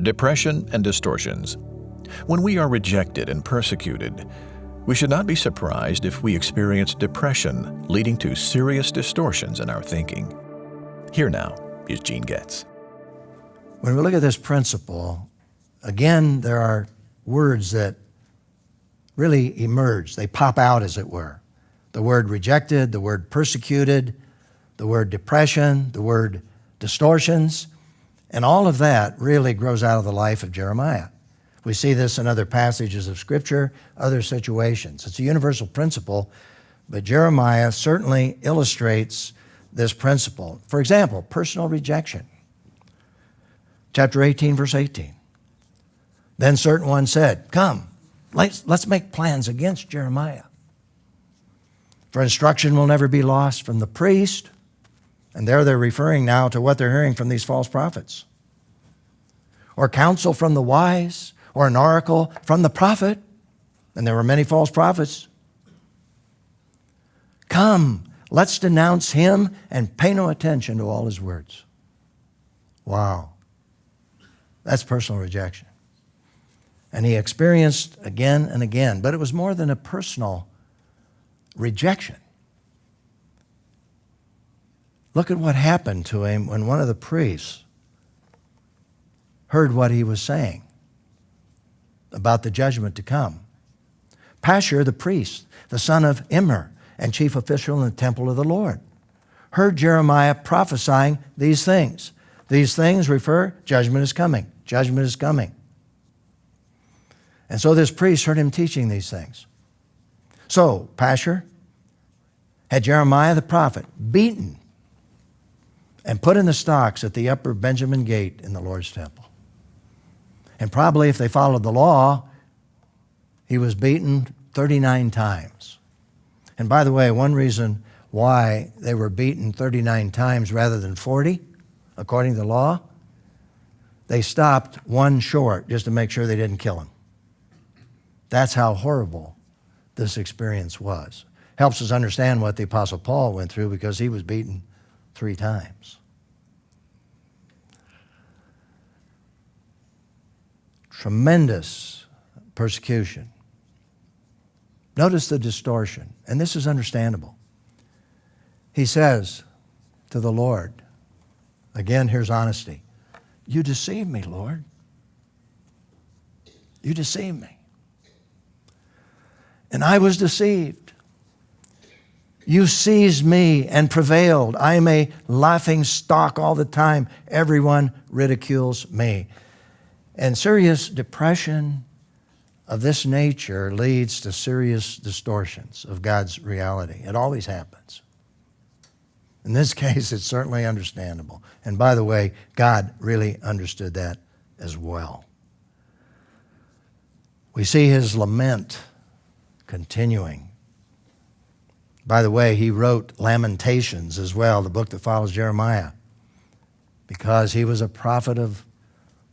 Depression and distortions. When we are rejected and persecuted, we should not be surprised if we experience depression, leading to serious distortions in our thinking. Here now is Gene Getz. When we look at this principle, again, there are words that really emerge. They pop out, as it were. The word rejected, the word persecuted, the word depression, the word distortions, and all of that really grows out of the life of Jeremiah. We see this in other passages of Scripture, other situations. It's a universal principle, but Jeremiah certainly illustrates this principle. For example, personal rejection. Chapter 18, verse 18. Then certain one said, "Come, let's make plans against Jeremiah. For instruction will never be lost from the priest." And there they're referring now to what they're hearing from these false prophets. "Or counsel from the wise, or an oracle from the prophet." And there were many false prophets. "Come, let's denounce him and pay no attention to all his words." Wow. That's personal rejection. And he experienced again and again. But it was more than a personal rejection. Look at what happened to him when one of the priests heard what he was saying about the judgment to come. Pashur, the priest, the son of Immer, and chief official in the temple of the Lord, heard Jeremiah prophesying these things. These things refer, judgment is coming. Judgment is coming. And so this priest heard him teaching these things. So Pashur had Jeremiah the prophet beaten and put in the stocks at the upper Benjamin gate in the Lord's temple. And probably if they followed the law, he was beaten 39 times. And by the way, one reason why they were beaten 39 times rather than 40, according to the law, they stopped one short just to make sure they didn't kill him. That's how horrible this experience was. Helps us understand what the Apostle Paul went through because he was beaten 3 times. Tremendous persecution. Notice the distortion, and this is understandable. He says to the Lord, again, here's honesty, "You deceived me, Lord. You deceived me. And I was deceived. You seized me and prevailed. I am a laughing stock all the time. Everyone ridicules me." And serious depression of this nature leads to serious distortions of God's reality. It always happens. In this case, it's certainly understandable. And by the way, God really understood that as well. We see his lament continuing. By the way, he wrote Lamentations as well, the book that follows Jeremiah, because he was a prophet of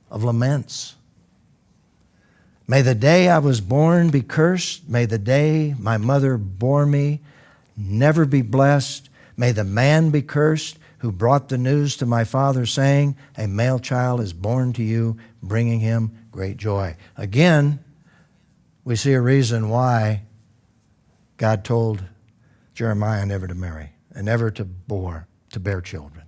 laments. "May the day I was born be cursed. May the day my mother bore me never be blessed. May the man be cursed who brought the news to my father, saying, a male child is born to you, bringing him great joy." Again, we see a reason why God told Jeremiah never to marry and never to bear children,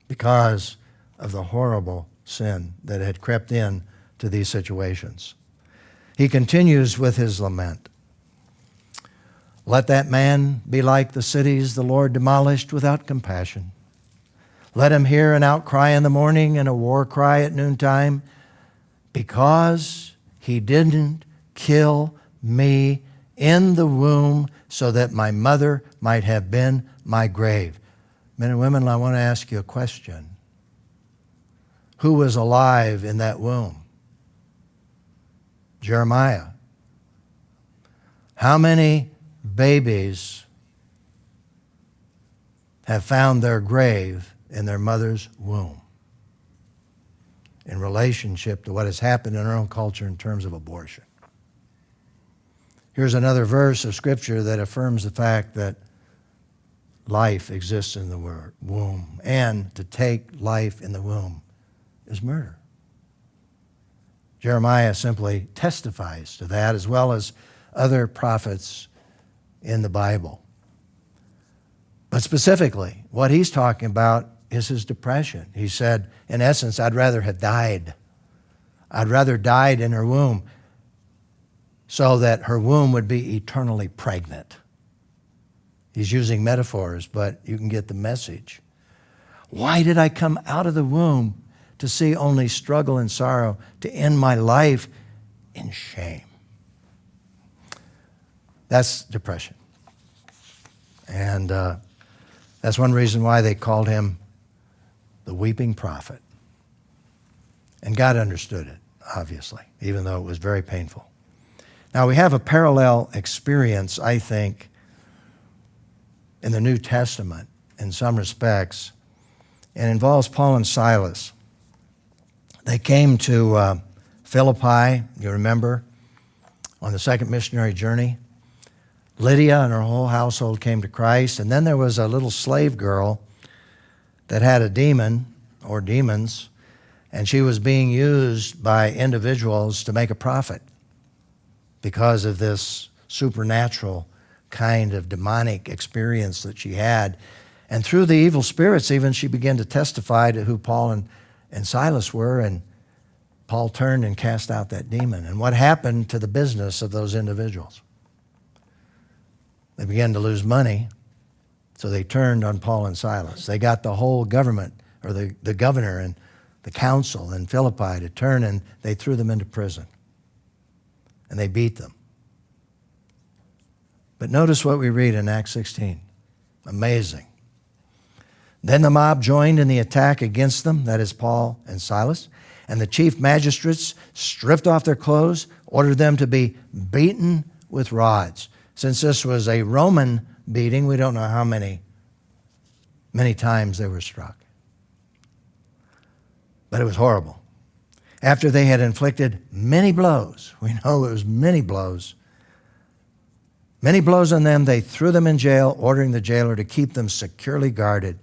because of the horrible sin that had crept in to these situations. He continues with his lament. "Let that man be like the cities the Lord demolished without compassion. Let him hear an outcry in the morning and a war cry at noontime, because he didn't kill me in the womb so that my mother might have been my grave." Men and women, I want to ask you a question. Who was alive in that womb? Jeremiah. How many babies have found their grave in their mother's womb in relationship to what has happened in our own culture in terms of abortion? Here's another verse of Scripture that affirms the fact that life exists in the womb, and to take life in the womb is murder. Jeremiah simply testifies to that, as well as other prophets in the Bible. But specifically, what he's talking about is his depression. He said, in essence, I'd rather have died. I'd rather died in her womb so that her womb would be eternally pregnant. He's using metaphors, but you can get the message. Why did I come out of the womb to see only struggle and sorrow, to end my life in shame? That's depression. And that's one reason why they called him the weeping prophet. And God understood it, obviously, even though it was very painful. Now, we have a parallel experience, I think, in the New Testament in some respects, and involves Paul and Silas. They came to Philippi, you remember, on the second missionary journey. Lydia and her whole household came to Christ, and then there was a little slave girl that had a demon, or demons, and she was being used by individuals to make a profit because of this supernatural kind of demonic experience that she had. And through the evil spirits, even, she began to testify to who Paul and Silas were, and Paul turned and cast out that demon. And what happened to the business of those individuals? They began to lose money, so they turned on Paul and Silas. They got the whole government, or the governor and the council in Philippi to turn, and they threw them into prison. And they beat them. But notice what we read in Acts 16. Amazing. Then the mob joined in the attack against them, that is Paul and Silas, and the chief magistrates stripped off their clothes, ordered them to be beaten with rods. Since this was a Roman beating, we don't know how many times they were struck. But it was horrible. After they had inflicted many blows, we know it was many blows on them, they threw them in jail, ordering the jailer to keep them securely guarded.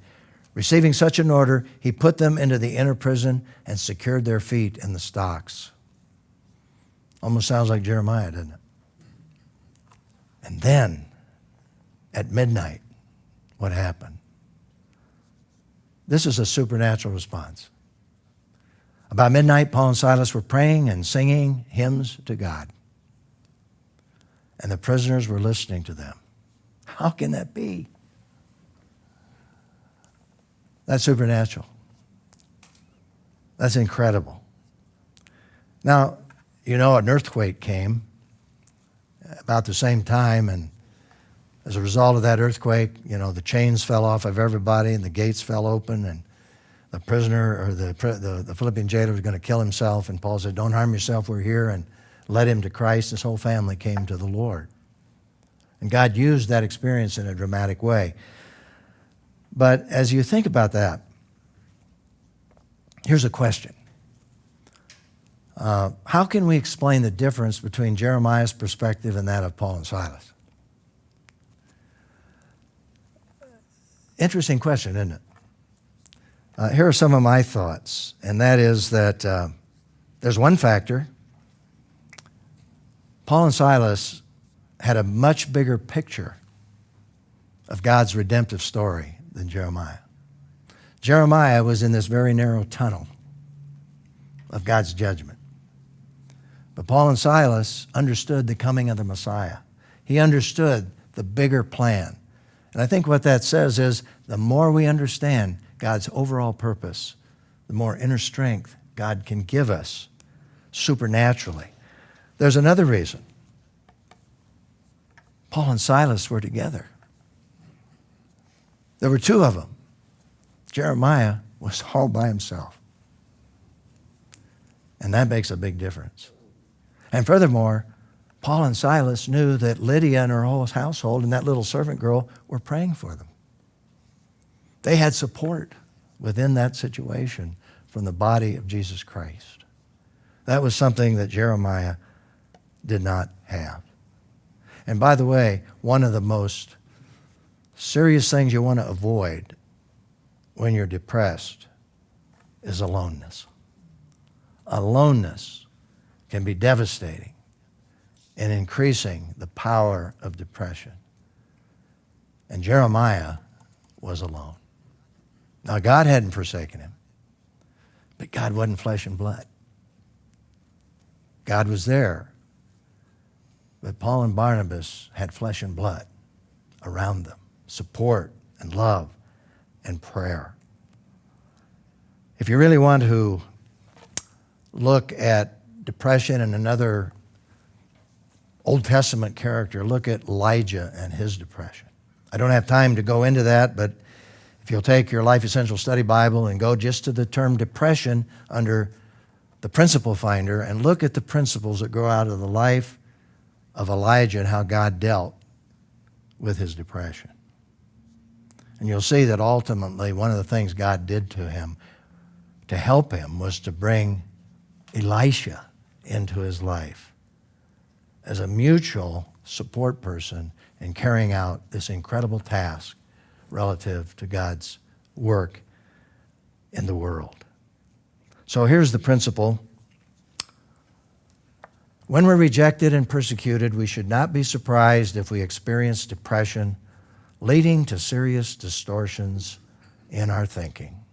Receiving such an order, he put them into the inner prison and secured their feet in the stocks. Almost sounds like Jeremiah, doesn't it? And then, at midnight, what happened? This is a supernatural response. About midnight, Paul and Silas were praying and singing hymns to God. And the prisoners were listening to them. How can that be? That's supernatural. That's incredible. Now, you know, an earthquake came about the same time, and as a result of that earthquake, you know, the chains fell off of everybody and the gates fell open, and the prisoner, or the Philippian jailer, was going to kill himself, and Paul said, "Don't harm yourself, we're here," and led him to Christ. His whole family came to the Lord. And God used that experience in a dramatic way. But as you think about that, here's a question. How can we explain the difference between Jeremiah's perspective and that of Paul and Silas? Interesting question, isn't it? Here are some of my thoughts, and that is that there's one factor. Paul and Silas had a much bigger picture of God's redemptive story than Jeremiah. Jeremiah was in this very narrow tunnel of God's judgment. But Paul and Silas understood the coming of the Messiah. He understood the bigger plan. And I think what that says is the more we understand God's overall purpose, the more inner strength God can give us supernaturally. There's another reason. Paul and Silas were together. There were two of them. Jeremiah was all by himself. And that makes a big difference. And furthermore, Paul and Silas knew that Lydia and her whole household and that little servant girl were praying for them. They had support within that situation from the body of Jesus Christ. That was something that Jeremiah did not have. And by the way, one of the most serious things you want to avoid when you're depressed is aloneness. Aloneness can be devastating in increasing the power of depression. And Jeremiah was alone. Now, God hadn't forsaken him, but God wasn't flesh and blood. God was there, but Paul and Barnabas had flesh and blood around them, support and love and prayer. If you really want to look at depression and another Old Testament character, look at Elijah and his depression. I don't have time to go into that, but if you'll take your Life Essential Study Bible and go just to the term depression under the Principle Finder and look at the principles that grow out of the life of Elijah and how God dealt with his depression. And you'll see that ultimately one of the things God did to him to help him was to bring Elisha into his life as a mutual support person in carrying out this incredible task relative to God's work in the world. So here's the principle. When we're rejected and persecuted, we should not be surprised if we experience depression, leading to serious distortions in our thinking.